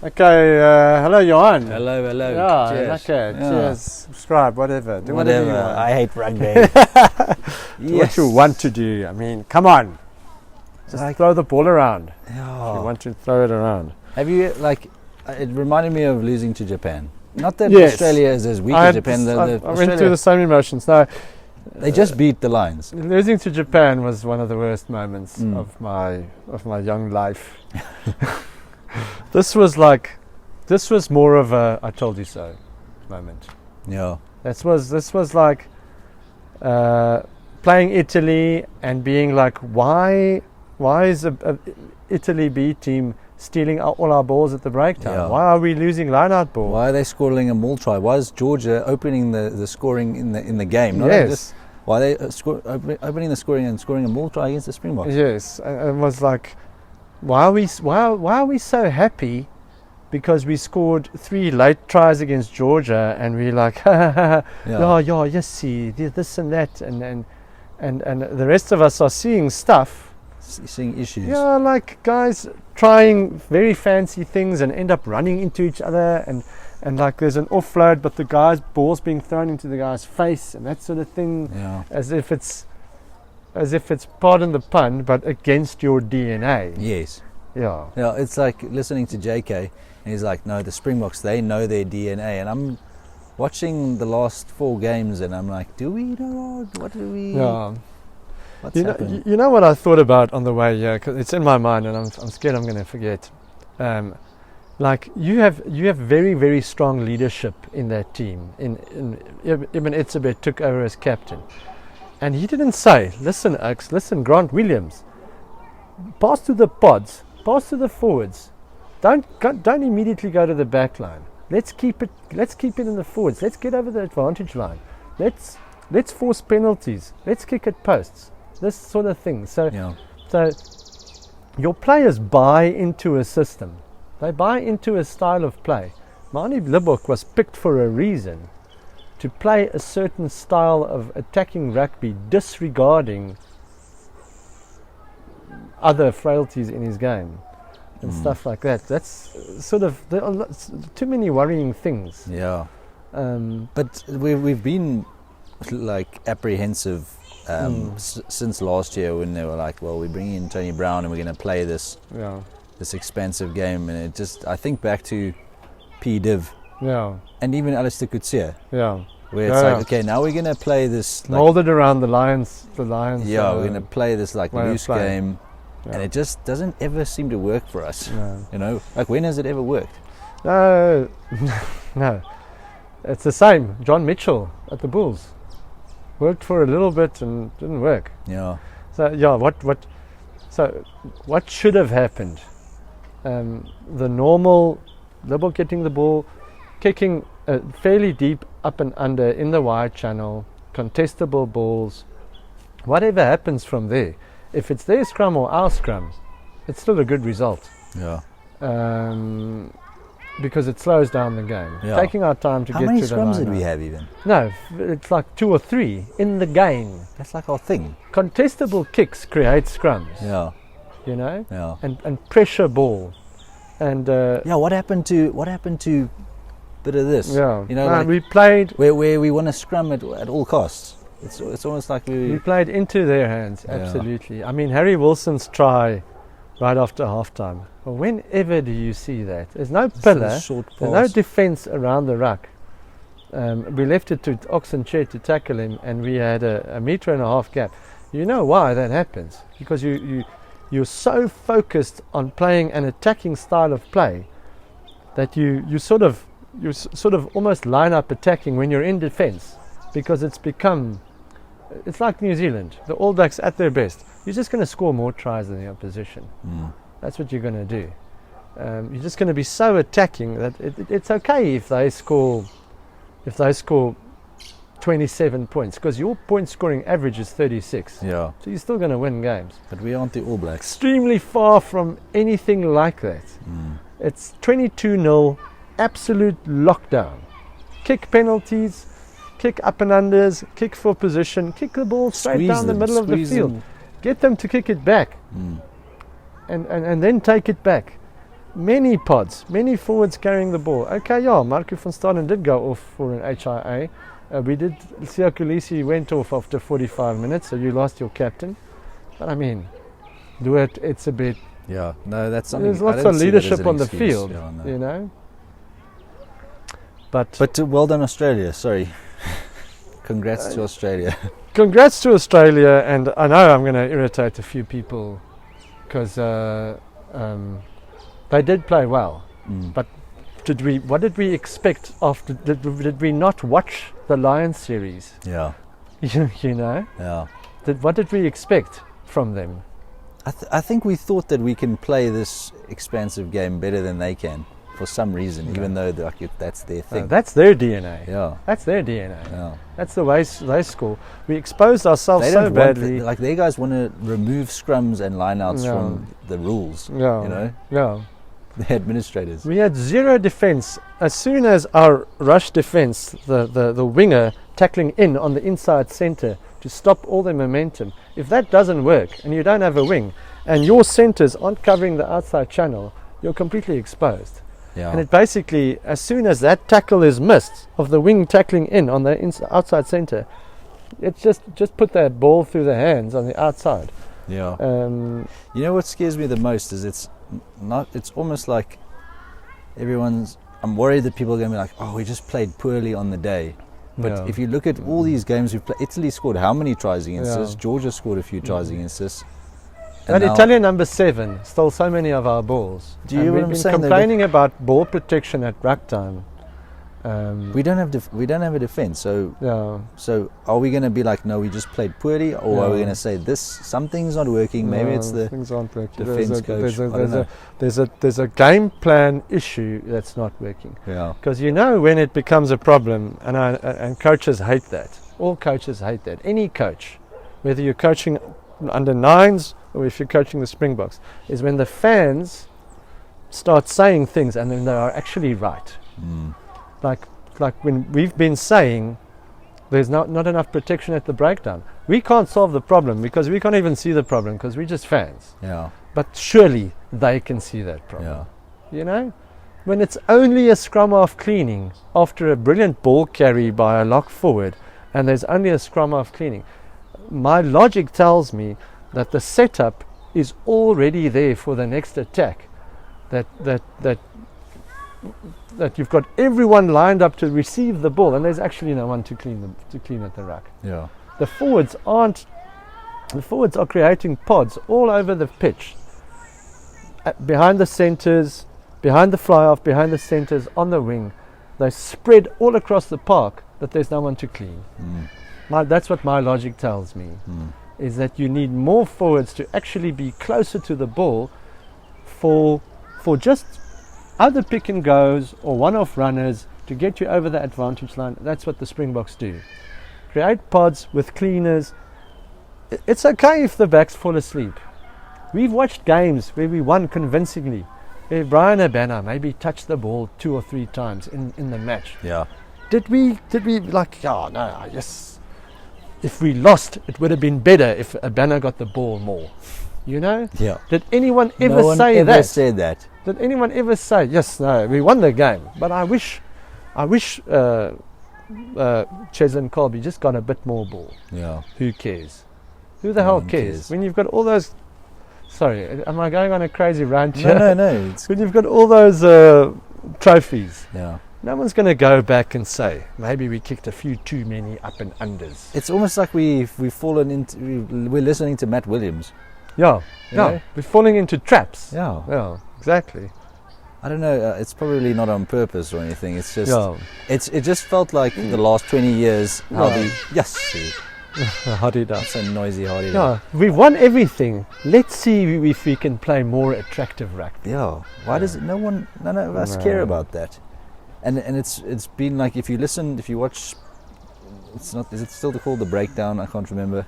Okay, hello Johan. Hello. Yeah, Cheers. okay, Yeah. cheers, subscribe, whatever. Do whatever you want. I hate rugby. Do what you want to do. I mean, come on. Just throw the ball around. If you want to throw it around. Have you, it reminded me of losing to Japan. Not that Yes. Australia is as weak as Japan. I went through the same emotions. No, they just beat the Lions. losing to Japan was one of the worst moments of my young life. This was more of a "I told you so" moment. Yeah. This was like playing Italy and being like, why is a Italy B team stealing all our balls at the break time? Yeah. Why are we losing line-out ball? Why are they scoring a maul try? Why is Georgia opening the scoring in the game? Not Yes. just why are they opening the scoring and scoring a maul try against the Springboks? Yes, it was like, why are we so happy because we scored 3 late tries against Georgia and we're like, yes, see this and that, and the rest of us are seeing stuff. Seeing issues. Yeah, like guys trying very fancy things and end up running into each other, and like there's an offload, but the guy's ball's being thrown into the guy's face and that sort of thing. Yeah. As if it's pardon the pun, but against your DNA. Yes. Yeah. Yeah, it's like listening to JK, and he's like, no, the Springboks, they know their DNA. And I'm watching the last 4 games, and I'm like, do we know what do we? Yeah. What's You happened? know what I thought about on the way here, 'cause it's in my mind, and I'm scared I'm going to forget. Like you have very, very strong leadership in that team. Ibn Etzebeth took over as captain, and he didn't say, "Listen, Oaks, listen, Grant Williams, pass to the pods, pass to the forwards. Don't immediately go to the back line. Let's keep it in the forwards. Let's get over the advantage line. Let's force penalties. Let's kick at posts. This sort of thing." So your players buy into a system. They buy into a style of play. Manie Libbok was picked for a reason, to play a certain style of attacking rugby, disregarding other frailties in his game and stuff like that. That's sort of too many worrying things. Yeah. But we've been like apprehensive since last year, when they were like, well, we're bringing in Tony Brown and we're going to play this expansive game, and it just, I think back to P Div and even Alistair Coetzee, where it's like, okay, now we're going to play this molded around the Lions. we're going to play this like loose game, and it just doesn't ever seem to work for us. You know, like, when has it ever worked? No. It's the same. John Mitchell at the Bulls worked for a little bit and didn't work. Yeah. So what should have happened? The normal Libbok getting the ball, kicking fairly deep up and under in the wide channel, contestable balls. Whatever happens from there, if it's their scrum or our scrum, it's still a good result. Yeah. Because it slows down the game. Yeah. Taking our time to How get many to the scrums did line we out. have even? No, it's like 2 or 3 in the game. That's like our thing. Contestable kicks create scrums. Yeah. You know, Yeah. and pressure ball, and What happened to bit of this? you know, like we played where we want to scrum at all costs. It's almost like we played into their hands. Absolutely. I mean, Harry Wilson's try right after halftime. Well, whenever do you see that? There's no pillar, short there's no pass. defense around the ruck. We left it to Oxenchair to tackle him, and we had a 1.5 meter gap. You know why that happens? Because you're so focused on playing an attacking style of play that you sort of almost line up attacking when you're in defense, because it's like New Zealand, the All Blacks at their best. You're just going to score more tries than the opposition. That's what you're going to do. You're just going to be so attacking that it's okay if they score 27 points, because your point scoring average is 36. Yeah. So you're still going to win games. But we aren't the All Blacks. Extremely far from anything like that. It's 22-0, absolute lockdown. Kick penalties, kick up and unders, kick for position, kick the ball straight Squeeze down the them, middle of the squeeze field. them. Get them to kick it back, and then take it back. many pods, many forwards carrying the ball. Okay, yeah, Marco van Staden did go off for an HIA. Siya Kolisi went off after 45 minutes, so you lost your captain. But I mean, it's a bit... Yeah, no, that's something... There's lots of leadership on the field, you know. But well done, Australia, sorry. Congrats to Australia. Congrats to Australia, and I know I'm going to irritate a few people because they did play well. But what did we expect after? Did we not watch the Lions series? Yeah. you know? Yeah. What did we expect from them? I think we thought that we can play this expansive game better than they can. For some reason, even though that's their thing. That's their DNA. Yeah. That's their DNA. Yeah. That's the way they score. We exposed ourselves so badly. Their guys want to remove scrums and lineouts from the rules. Yeah. You know? Yeah. The administrators. We had zero defense. As soon as our rush defense, the winger tackling in on the inside center to stop all the momentum, if that doesn't work and you don't have a wing and your centers aren't covering the outside channel, you're completely exposed. Yeah. And it basically, as soon as that tackle is missed of the wing tackling in on the outside centre, it's just put that ball through the hands on the outside. Yeah. You know what scares me the most is it's almost like I'm worried that people are going to be like, oh, we just played poorly on the day. But if you look at all these games we've played, Italy scored how many tries against us? Georgia scored a few tries against us. That Italian number 7 stole so many of our balls. Do you know what I'm saying? We've been complaining about ball protection at ruck time. We don't have a defence. So are we going to be like, no, we just played poorly, or are we going to say something's not working? Maybe it's the things aren't working. Defence coach. There's a game plan issue that's not working. Yeah. Because when it becomes a problem, and coaches hate that. All coaches hate that. Any coach, whether you're coaching under 9s or if you're coaching the Springboks, is when the fans start saying things and then they are actually right. Like when we've been saying there's not enough protection at the breakdown. We can't solve the problem because we can't even see the problem because we're just fans. Yeah. But surely they can see that problem. Yeah. When it's only a scrum half cleaning after a brilliant ball carry by a lock forward and there's only a scrum half cleaning, my logic tells me that the setup is already there for the next attack. That you've got everyone lined up to receive the ball, and there's actually no one to clean at the ruck. Yeah. The forwards are creating pods all over the pitch, behind the centres, behind the fly-off, behind the centres, on the wing. They spread all across the park that there's no one to clean. That's what my logic tells me, is that you need more forwards to actually be closer to the ball for just other pick and goes or one-off runners to get you over the advantage line. That's what the Springboks do. Create pods with cleaners. It's okay if the backs fall asleep. We've watched games where we won convincingly, where Brian Abana maybe touched the ball 2 or 3 times in the match. Yeah. Did we yes. If we lost, it would have been better if Abana got the ball more. Yeah. Did anyone ever no one say ever that? Said that? Did anyone ever say, yes, no, we won the game, but I wish Ches and Colby just got a bit more ball. Yeah. Who cares? Who the hell cares? When you've got all those... Sorry, am I going on a crazy rant here? No. When you've got all those trophies, no one's going to go back and say, maybe we kicked a few too many up and unders. It's almost like we've fallen into... We're listening to Matt Williams. Yeah. We're falling into traps. Yeah. Exactly. I don't know. It's probably not on purpose or anything. It's just it just felt like the last 20 years. That's a noisy Hardy. Yeah, we've won everything. Let's see if we can play more attractive rugby. Yeah. Why does it? None of us care about that. And it's been like if you watch. It's not. Is it still called The Breakdown? I can't remember.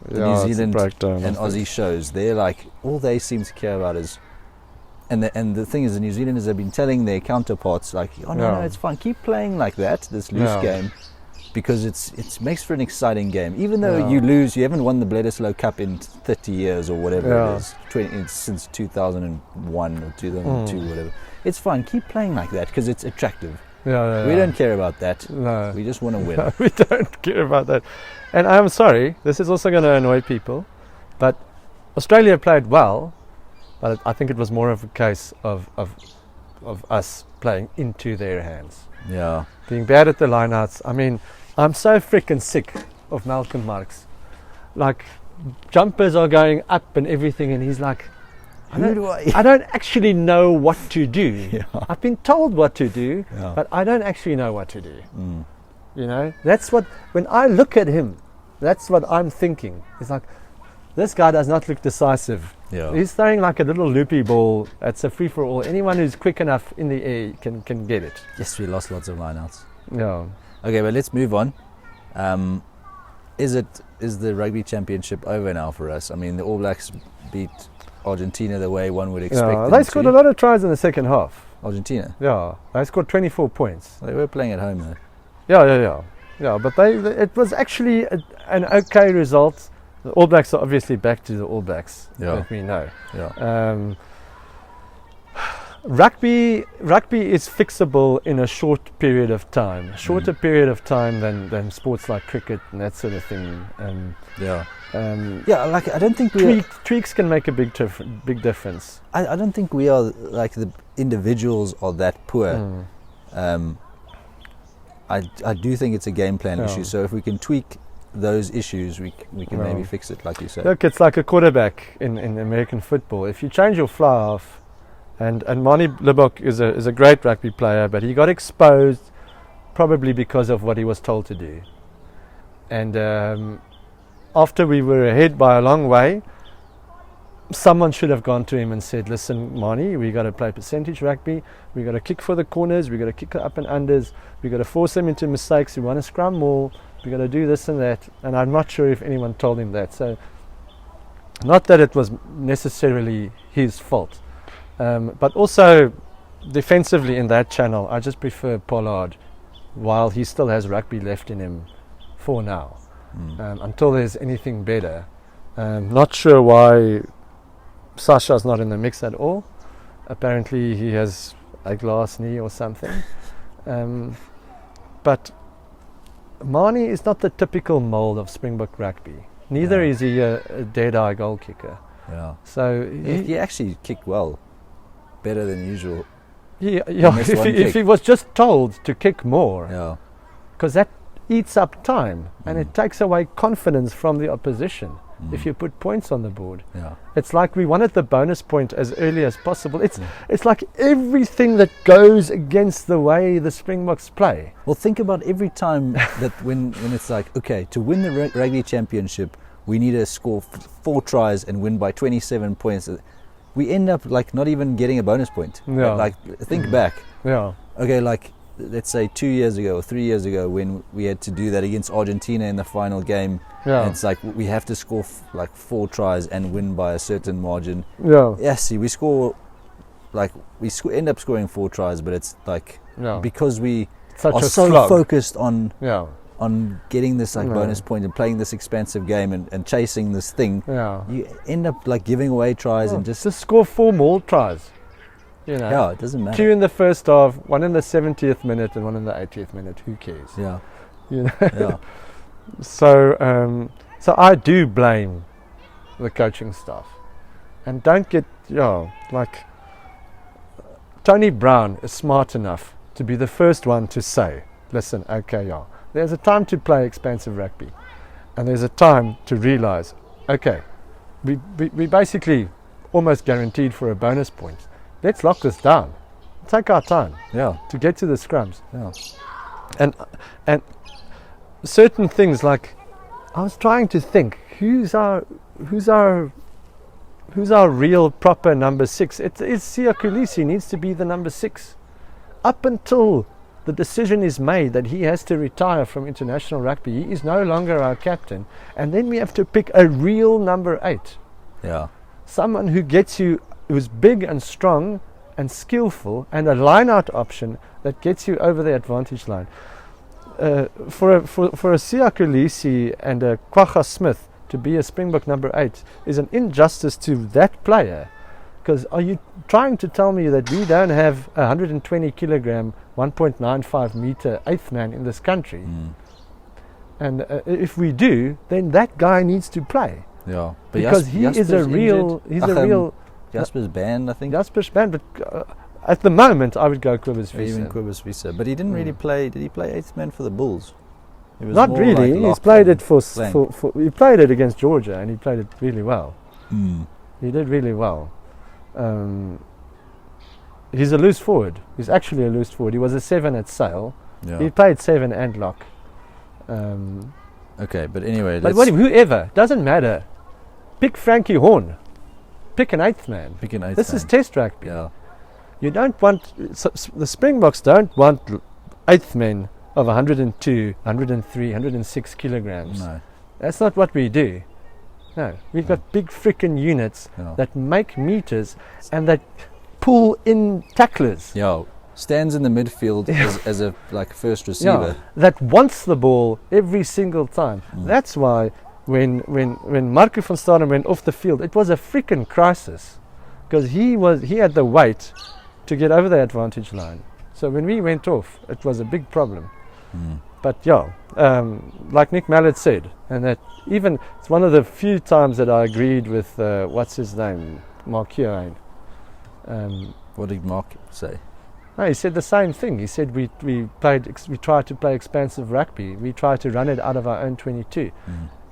The New Zealand and Aussie shows. They're like all they seem to care about is. And the thing is, the New Zealanders have been telling their counterparts, like, no, it's fine. Keep playing like that, this loose game. because it makes for an exciting game. Even though you lose, you haven't won the Bledisloe Cup in 30 years or whatever it is, since 2001 or 2002, whatever. It's fine. Keep playing like that because it's attractive. We don't care about that. No. We just want to win. No, we don't care about that. And I'm sorry, this is also going to annoy people, but Australia played well, but I think it was more of a case of us playing into their hands. Yeah. Being bad at the lineouts. I mean, I'm so freaking sick of Malcolm Marx. Like, jumpers are going up and everything, and he's like, I don't actually know what to do. Yeah. I've been told what to do, but I don't actually know what to do. You know, that's what, when I look at him, that's what I'm thinking. It's like, this guy does not look decisive. Yeah. He's throwing like a little loopy ball. It's a free-for-all. Anyone who's quick enough in the air can get it. Yes, we lost lots of lineouts. Yeah. Okay, but let's move on. Is the Rugby Championship over now for us? I mean, the All Blacks beat Argentina the way one would expect them they scored to. a lot of tries in the second half. Argentina? Yeah, they scored 24 points. They were playing at home though. Yeah, but it was actually an okay result. The All Blacks are obviously back to the All Blacks, that we know. Yeah. Rugby is fixable in a short period of time, a shorter period of time than sports like cricket and that sort of thing. Like I don't think tweaks can make a big difference. I don't think we are like the individuals are that poor. I do think it's a game plan issue. So if we can tweak those issues, we can maybe fix it, like you said. Look, it's like a quarterback in American football. If you change your fly half, and Mani Libbok is a great rugby player, but he got exposed probably because of what he was told to do. And after we were ahead by a long way, someone should have gone to him and said, listen, Mani, we got to play percentage rugby, we got to kick for the corners, we got to kick up and unders, we got to force them into mistakes, we want to scrum more, we got to do this and that. And I'm not sure if anyone told him that. So not that it was necessarily his fault, but also defensively in that channel, I just prefer Pollard while he still has rugby left in him for now, until there's anything better. Not sure why Sasha's not in the mix at all. Apparently he has a glass knee or something. But Mani is not the typical mold of Springbok rugby. Neither is he a dead-eye goal kicker. Yeah. So he actually kicked well, better than usual. If he was just told to kick more, because that eats up time and it takes away confidence from the opposition. If you put points on the board, it's like we wanted the bonus point as early as possible. It's like everything that goes against the way the Springboks play. Well, think about every time that when it's like, okay, to win the Rugby Championship, we need to score 4 tries and win by 27 points. We end up like not even getting a bonus point. Like think back. Okay, like let's say 2 years ago or 3 years ago when we had to do that against Argentina in the final game. It's like we have to score like 4 tries and win by a certain margin. See, we score end up scoring 4 tries, but it's like because we are so focused on getting this like bonus point and playing this expensive game and chasing this thing, you end up like giving away tries and just score 4 more tries. You know, it doesn't matter. 2 in the first half, 1 in the 70th minute, and 1 in the 80th minute. Who cares? You know. So I do blame the coaching staff, and don't get like Tony Brown is smart enough to be the first one to say, listen, okay, there's a time to play expansive rugby, and there's a time to realise, okay, we basically almost guaranteed for a bonus point. Let's lock this down. Take our time. To get to the scrums. And certain things, like I was trying to think, who's our real proper number 6? It's Siya Kolisi needs to be the number 6. Up until the decision is made that he has to retire from international rugby, he is no longer our captain, and then we have to pick a real number 8. Someone who's big and strong and skillful, and a line-out option that gets you over the advantage line. for a Siya Kolisi and a Kwagga Smith to be a Springbok number 8 is an injustice to that player. Because are you trying to tell me that we don't have a 120 kilogram, 1.95 meter 8th man in this country? And if we do, then that guy needs to play. Yeah, but because he is a real. He's a real. Jasper's banned, I think. Jasper's banned, but at the moment I would go Quibus Visa. Even Quibus Visa, but he didn't really play. Did he play 8th man for the Bulls? He was Not more really. like He's played it for he played it against Georgia, and he played it really well. He did really well. He's a loose forward. He's actually a loose forward. He was a 7 at Sale. Yeah. He played 7 and lock. Okay, but anyway, but whoever, doesn't matter. Pick Frankie Horn. Pick an 8th man. Pick an 8th This man. is test rugby. Yeah. You don't want the Springboks don't want 8th men of 102, 103, 106 kilograms. No. That's not what we do. No, we've got big freaking units that make meters and that pull in tacklers. Yeah. Stands in the midfield as a first receiver. That wants the ball every single time. That's why when Marco van Staden went off the field, it was a freaking crisis, because he had the weight to get over the advantage line. So when we went off, it was a big problem. But like Nick Mallett said, and that even it's one of the few times that I agreed with what's his name, Mark Hearn. What did Mark say? No, he said the same thing. He said we tried to play expansive rugby. We tried to run it out of our own 22.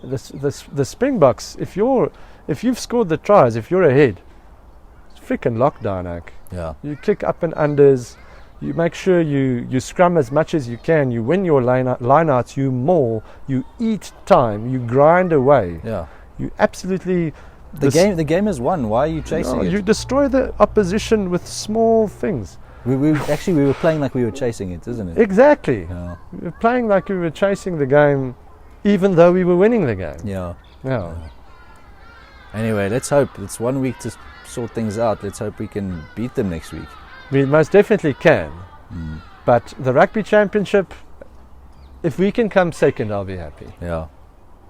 The Springboks, if you've scored the tries, if you're ahead, it's freaking lockdown, Oak. Yeah. You kick up and unders. You make sure you scrum as much as you can. You win your lineouts. You maul. You eat time. You grind away. Yeah. You absolutely. The game is won. Why are you chasing it? You destroy the opposition with small things. We were playing like we were chasing it, isn't it? Exactly. Yeah. We were playing like we were chasing the game, even though we were winning the game. Yeah. Anyway, let's hope. It's 1 week to sort things out. Let's hope we can beat them next week. We most definitely can. But the Rugby Championship, if we can come second, I'll be happy. Yeah.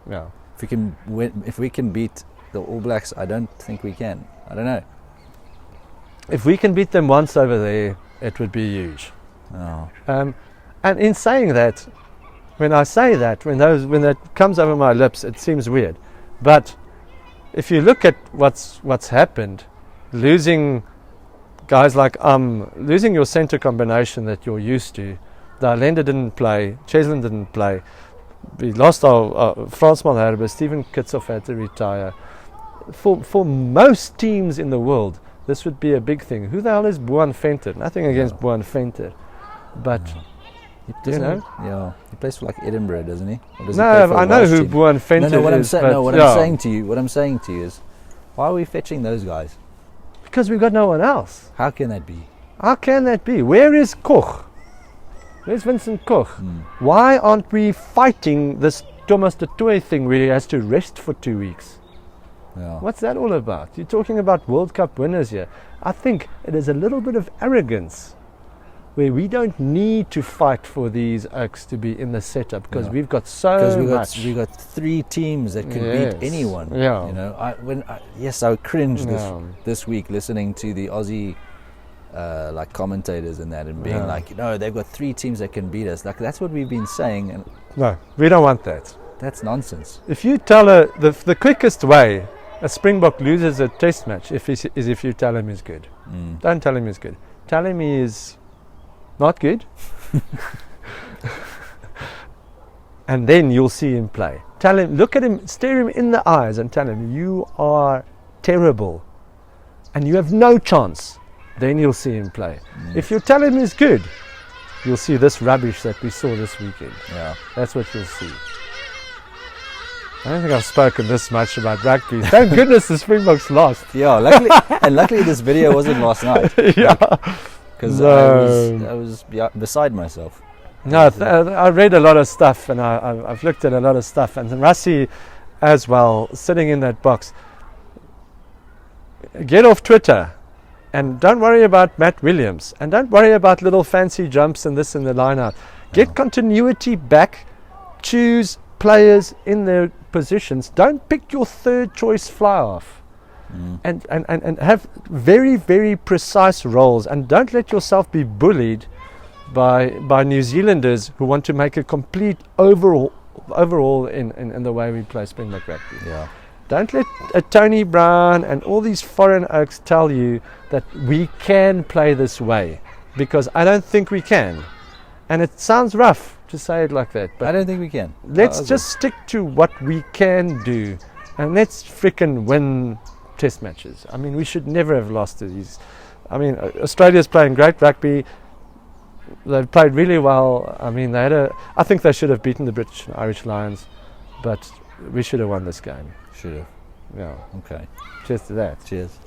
If we can win, if we can beat the All Blacks, I don't think we can. I don't know. If we can beat them once over there, it would be huge. And in saying that, when I say that, when that comes over my lips, it seems weird. But if you look at what's happened, losing guys like losing your centre combination that you're used to. Dalenda didn't play, Cheslin didn't play. We lost our Frans Malherbe, Stephen Kitsoff had to retire. For most teams in the world, this would be a big thing. Who the hell is Boan Venter? Nothing against Boan Venter, but you know. Yeah, he plays for like Edinburgh, doesn't he? No, I know who Boan Venter is. What I'm saying to you is, why are we fetching those guys? Because we've got no one else. How can that be? How can that be? Where is Koch? Where's Vincent Koch? Why aren't we fighting this Thomas de Toey thing where he has to rest for 2 weeks? Yeah. What's that all about? You're talking about World Cup winners here. I think it is a little bit of arrogance where we don't need to fight for these oaks to be in the setup because we've got much. We've got 3 teams that could beat anyone. Yeah. You know, I cringed this week listening to the Aussie commentators and that, and being like, they've got 3 teams that can beat us. Like, that's what we've been saying, and no, we don't want that. That's nonsense. If you tell her the quickest way a Springbok loses a test match is if you tell him he's good. Don't tell him he's good. Tell him he is not good. And then you'll see him play. Tell him, look at him, stare him in the eyes and tell him you are terrible and you have no chance. Then you'll see him play. If you tell him he's good, you'll see this rubbish that we saw this weekend. Yeah. That's what you'll see. I don't think I've spoken this much about rugby. Thank goodness the Springboks lost. Yeah, luckily this video wasn't last night. Yeah. Because I was beside myself. No, I read a lot of stuff and I've looked at a lot of stuff. And Rassie as well, sitting in that box. Get off Twitter. And don't worry about Matt Williams. And don't worry about little fancy jumps and this and the line out. Get continuity back. Choose players in their positions. Don't pick your third choice fly-half. And have very, very precise roles, and don't let yourself be bullied by New Zealanders who want to make a complete overhaul in the way we play Springbok rugby. Yeah. Don't let Tony Brown and all these foreign oaks tell you that we can play this way, because I don't think we can. And it sounds rough to say it like that, but I don't think we can. Let's just stick to what we can do, and let's frickin' win test matches. I mean, we should never have lost to these. I mean, Australia's playing great rugby. They've played really well. I mean, I think they should have beaten the British and Irish Lions, but we should have won this game. Should have. Yeah. Okay. Cheers to that. Cheers.